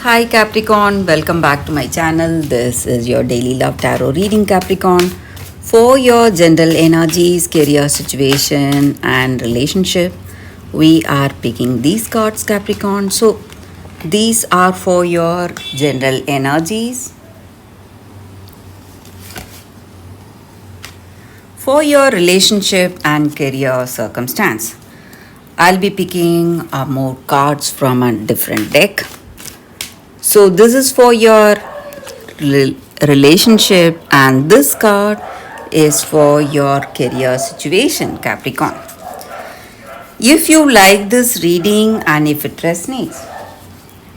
Hi Capricorn, welcome back to my channel. This is your daily love tarot reading, Capricorn. For your general energies, career situation, and relationship, we are picking these cards, Capricorn. So, these are for your general energies. For your relationship and career circumstance, I'll be picking more cards from a different deck. So, this is for your relationship, and this card is for your career situation, Capricorn. If you like this reading and if it resonates,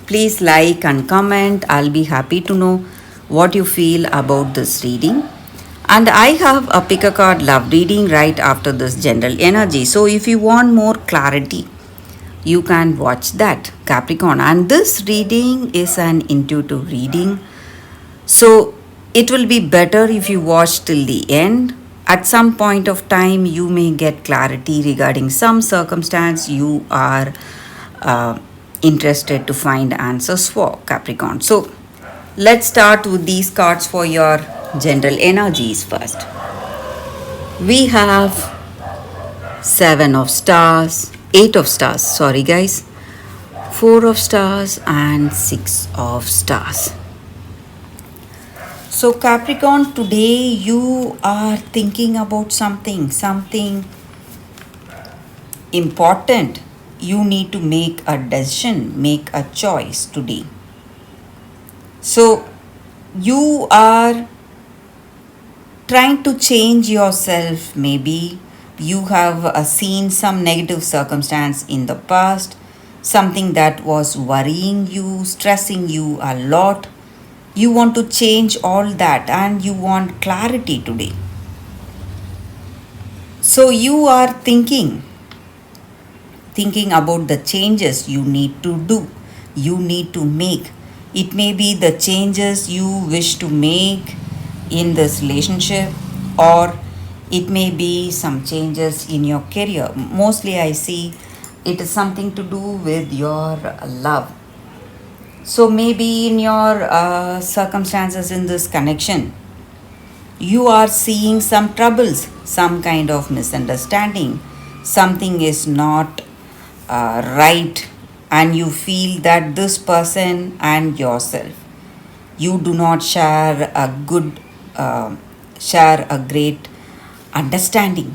please like and comment. I'll be happy to know what you feel about this reading. And I have a pick a card love reading right after this general energy. So if you want more clarity, you can watch that, Capricorn. And this reading is an intuitive reading, so it will be better if you watch till the end. At some point of time, you may get clarity regarding some circumstance you are interested to find answers for, Capricorn. So let's start with these cards for your general energies first. We have 7 of stars, 8 of stars, sorry guys, 4 of stars, and 6 of stars. So, Capricorn, today you are thinking about something important. You need to make a decision, make a choice today. So, you are trying to change yourself. Maybe you have seen some negative circumstance in the past, something that was worrying you, stressing you a lot. You want to change all that and you want clarity today. So you are thinking about the changes you need to do, you need to make. It may be the changes you wish to make in this relationship, or it may be some changes in your career. Mostly I see it is something to do with your love. So maybe in your circumstances in this connection, you are seeing some troubles, some kind of misunderstanding. Something is not right, and you feel that this person and yourself, you do not share a great understanding.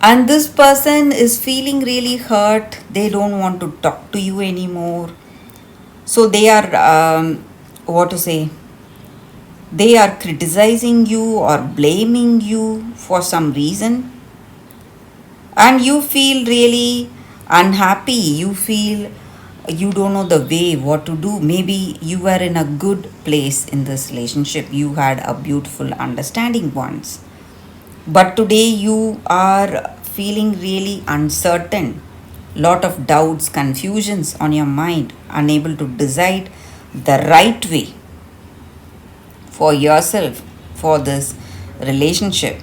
And this person is feeling really hurt. They don't want to talk to you anymore. So they are, what to say, they are criticizing you or blaming you for some reason. And you feel really unhappy. You feel you don't know the way what to do. Maybe you were in a good place in this relationship. You had a beautiful understanding once. But today you are feeling really uncertain, lot of doubts, confusions on your mind, unable to decide the right way for yourself, for this relationship.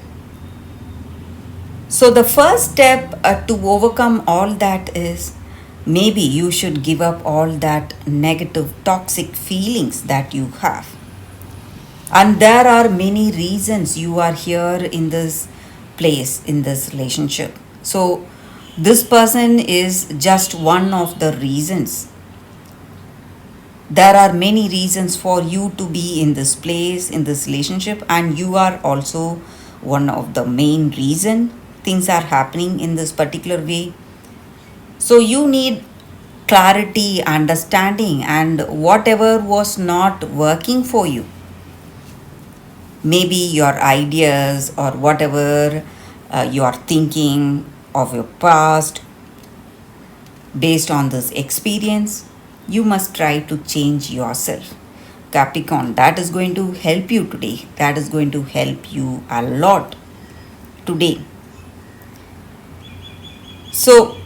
So the first step to overcome all that is, maybe you should give up all that negative toxic feelings that you have. And there are many reasons you are here in this place, in this relationship. So this person is just one of the reasons. There are many reasons for you to be in this place, in this relationship, and you are also one of the main reason things are happening in this particular way. So you need clarity, understanding, and whatever was not working for you, maybe your ideas or whatever you are thinking of your past, based on this experience, you must try to change yourself, Capricorn. That is going to help you today. That is going to help you a lot today. So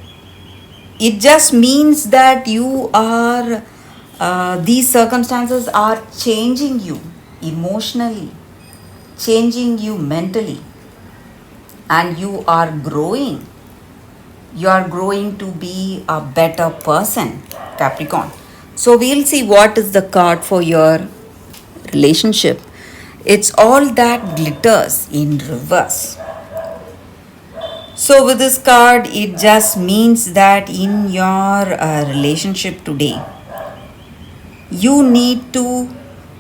it just means that you are, these circumstances are changing you emotionally, changing you mentally, and you are growing. You are growing to be a better person, Capricorn. So we'll see what is the card for your relationship. It's all that glitters in reverse. So, with this card, it just means that in your relationship today, you need to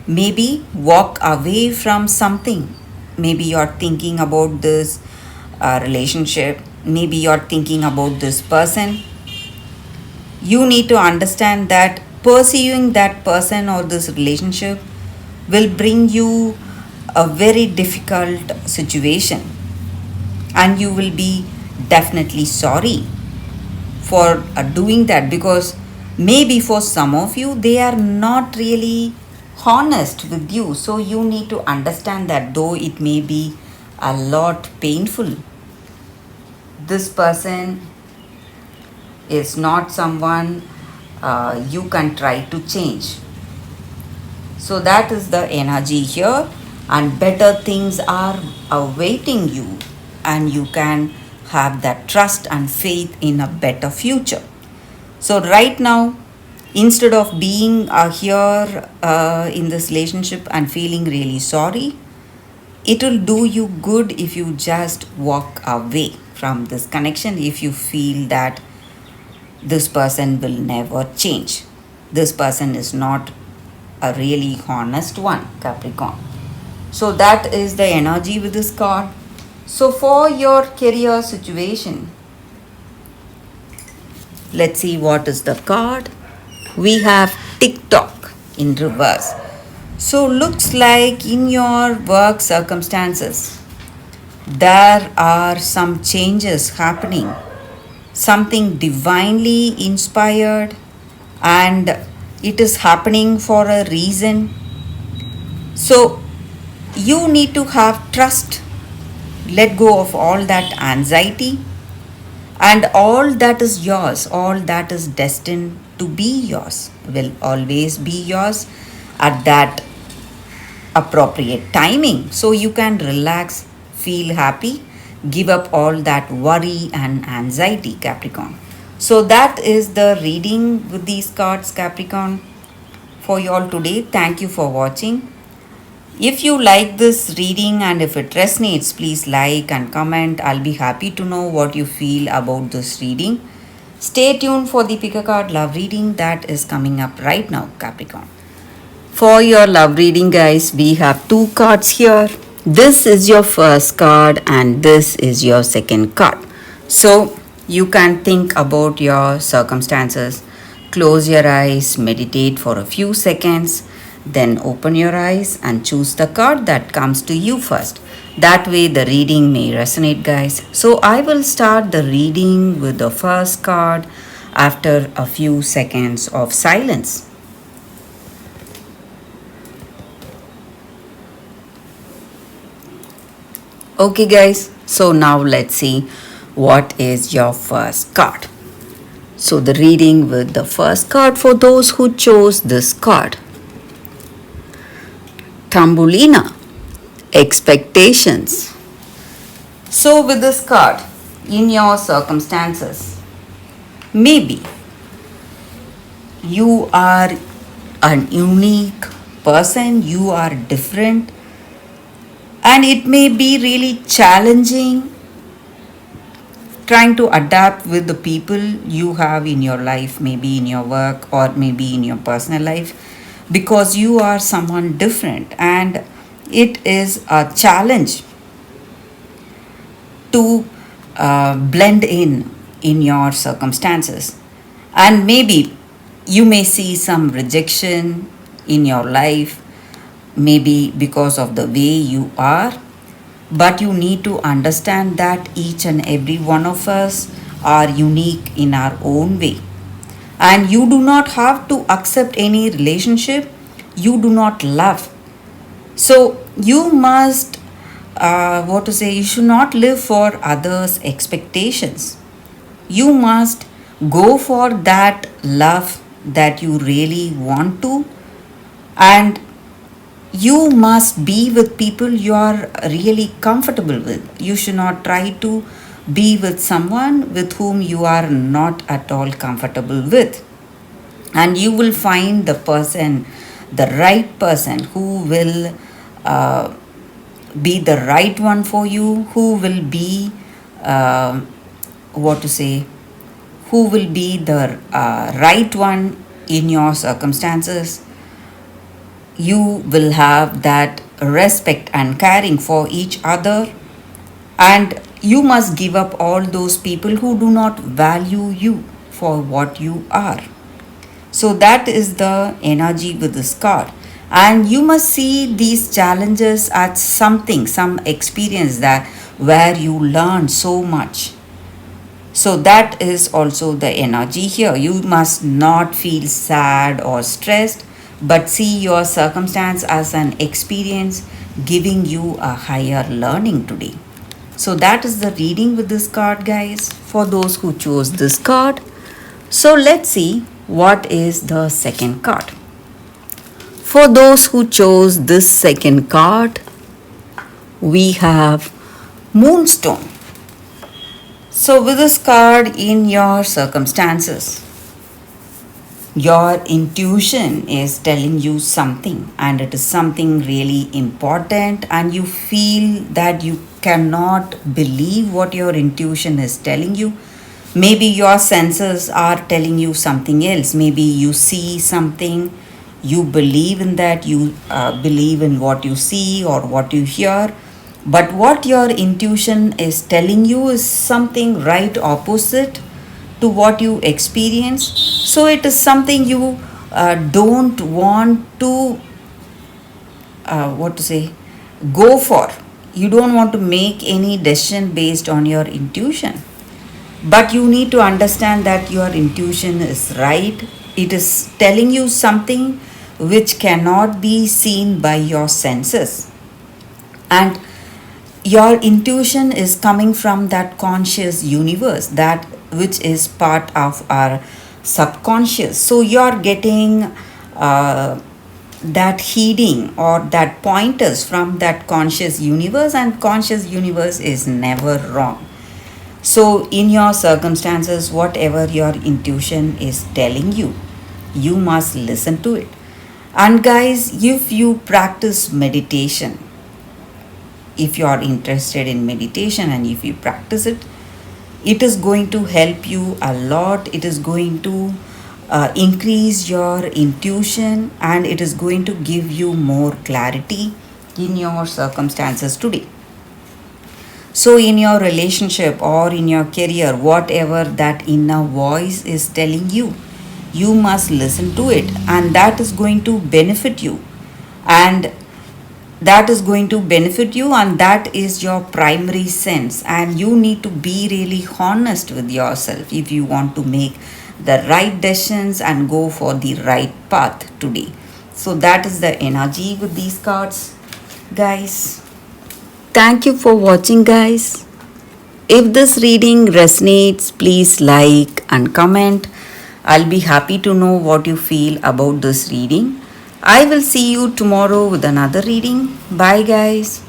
maybe walk away from something. Maybe you're thinking about this relationship, maybe you're thinking about this person. You need to understand that pursuing that person or this relationship will bring you a very difficult situation, and you will be definitely sorry for doing that, because maybe for some of you they are not really honest with you. So you need to understand that though it may be a lot painful, this person is not someone you can try to change. So that is the energy here, and better things are awaiting you, and you can have that trust and faith in a better future. So, right now, instead of being here in this relationship and feeling really sorry, it will do you good if you just walk away from this connection if you feel that this person will never change. This person is not a really honest one, Capricorn. So that is the energy with this card. So for your career situation, let's see what is the card. We have TikTok in reverse. So looks like in your work circumstances, there are some changes happening, something divinely inspired, and it is happening for a reason. So you need to have trust, let go of all that anxiety, and all that is yours, all that is destined to be yours, will always be yours at that appropriate timing. So you can relax, feel happy, give up all that worry and anxiety, Capricorn. So that is the reading with these cards, Capricorn, for you all today. Thank you for watching. If you like this reading and if it resonates, please like and comment. I'll be happy to know what you feel about this reading. Stay tuned for the pick a card love reading that is coming up right now, Capricorn. For your love reading, guys, we have two cards here. This is your first card and this is your second card. So you can think about your circumstances. Close your eyes, meditate for a few seconds, then open your eyes and choose the card that comes to you first. That way the reading may resonate, guys. So I will start the reading with the first card after a few seconds of silence. Okay, guys, so now let's see what is your first card. So the reading with the first card for those who chose this card. Tambulina, expectations. So with this card, in your circumstances, maybe you are an unique person, you are different, and it may be really challenging trying to adapt with the people you have in your life, maybe in your work or maybe in your personal life, because you are someone different, and it is a challenge to blend in your circumstances. And maybe you may see some rejection in your life, maybe because of the way you are, but you need to understand that each and every one of us are unique in our own way, and you do not have to accept any relationship you do not love. So you must you should not live for others expectations. You must go for that love that you really want to, and you must be with people you are really comfortable with. You should not try to be with someone with whom you are not at all comfortable with. and you will find the right person who will uh, be the right one for you, who will be uh, what to say, who will be the right one in your circumstances. You will have that respect and caring for each other, and you must give up all those people who do not value you for what you are. So that is the energy with this card. And you must see these challenges as something, some experience that where you learn so much. So that is also the energy here. You must not feel sad or stressed, but see your circumstance as an experience giving you a higher learning today. So that is the reading with this card, guys, for those who chose this card. So let's see what is the second card. For those who chose this second card, we have Moonstone. So, with this card in your circumstances, your intuition is telling you something, and it is something really important, and you feel that you cannot believe what your intuition is telling you. Maybe your senses are telling you something else. Maybe you see something, you believe in that, you believe in what you see or what you hear, but what your intuition is telling you is something right opposite to what you experience. So it is something you don't want to what to say go for. You don't want to make any decision based on your intuition, but you need to understand that your intuition is right. It is telling you something which cannot be seen by your senses, and your intuition is coming from that conscious universe, that which is part of our subconscious. So you're getting that heeding or that pointers from that conscious universe, and conscious universe is never wrong. So in your circumstances, whatever your intuition is telling you, you must listen to it. And guys, if you practice meditation, if you are interested in meditation and if you practice it, it is going to help you a lot. It is going to increase your intuition, and it is going to give you more clarity in your circumstances today. So in your relationship or in your career, whatever that inner voice is telling you, you must listen to it, and that is going to benefit you. And that is going to benefit you, and that is your primary sense, and you need to be really honest with yourself if you want to make the right decisions and go for the right path today. So that is the energy with these cards, guys. Thank you for watching, guys. If this reading resonates, please like and comment. I'll be happy to know what you feel about this reading. I will see you tomorrow with another reading. Bye, guys.